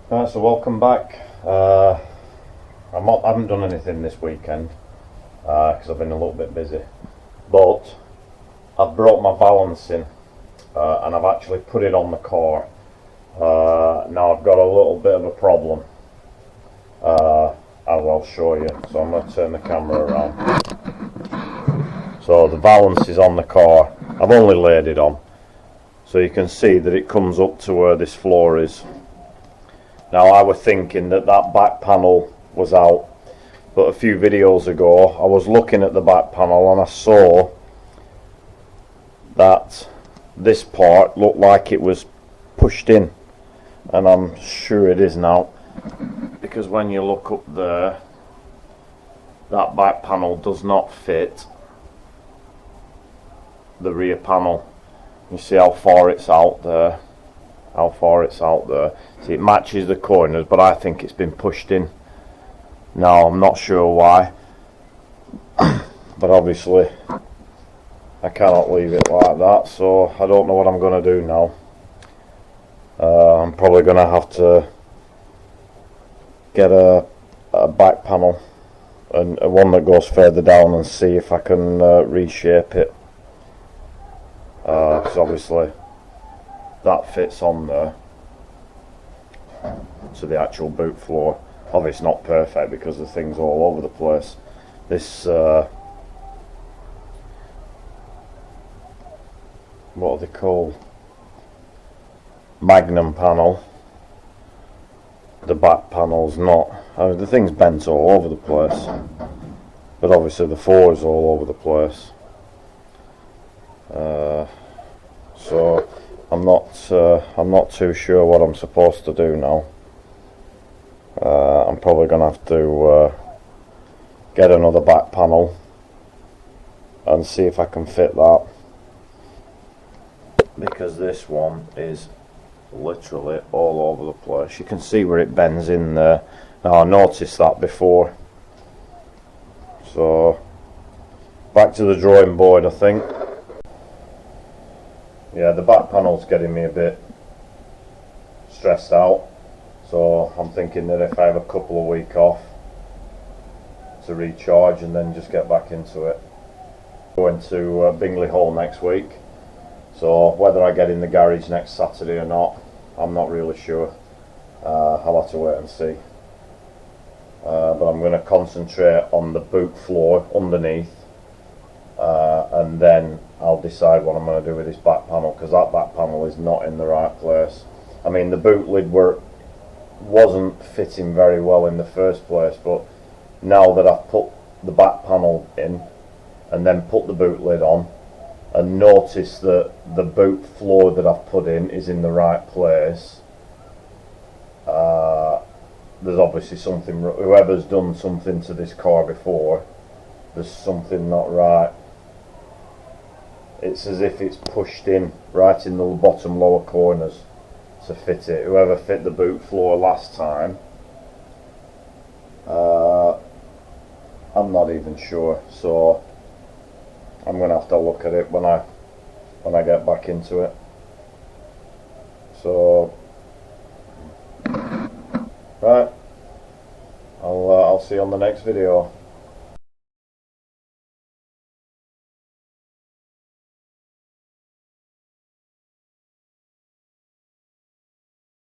Right, so welcome back. I haven't done anything this weekend because I've been a little bit busy, but I've brought my valance in and I've actually put it on the car. Now I've got a little bit of a problem, as I'll show you. So I'm going to turn the camera around. So the valance is on the car. I've only laid it on, so you can see that it comes up to where this floor is. Now I was thinking that that back panel was out, but a few videos ago I was looking at the back panel and I saw that this part looked like it was pushed in, and I'm sure it is now, because when you look up there, that back panel does not fit the rear panel. You see how far it's out there, see, it matches the corners, but I think it's been pushed in. Now I'm not sure why, but obviously I cannot leave it like that, so I don't know what I'm going to do now. I'm probably going to have to get a back panel and one that goes further down and see if I can reshape it, because obviously that fits on there to the actual boot floor. Obviously not perfect because the thing's all over the place. This what are they called? Magnum panel. The back panel's not. I mean, the thing's bent all over the place, but obviously the floor is all over the place. So I'm not too sure what I'm supposed to do now. I'm probably gonna have to get another back panel and see if I can fit that, because this one is literally all over the place. You can see where it bends in there. Now, I noticed that before, so back to the drawing board, I think. Yeah, the back panel's getting me a bit stressed out, so I'm thinking that if I have a couple of weeks off to recharge and then just get back into it. Going to Bingley Hall next week, so whether I get in the garage next Saturday or not, I'm not really sure. I'll have to wait and see. But I'm going to concentrate on the boot floor underneath, and then I'll decide what I'm going to do with this back panel, because that back panel is not in the right place. I mean, the boot lid wasn't fitting very well in the first place, but now that I've put the back panel in and then put the boot lid on and notice that the boot floor that I've put in is in the right place, there's obviously something, whoever's done something to this car before, there's something not right. It's as if it's pushed in right in the bottom lower corners to fit it. Whoever fit the boot floor last time, I'm not even sure, so I'm going to have to look at it when I get back into it. So right, I'll see you on the next video.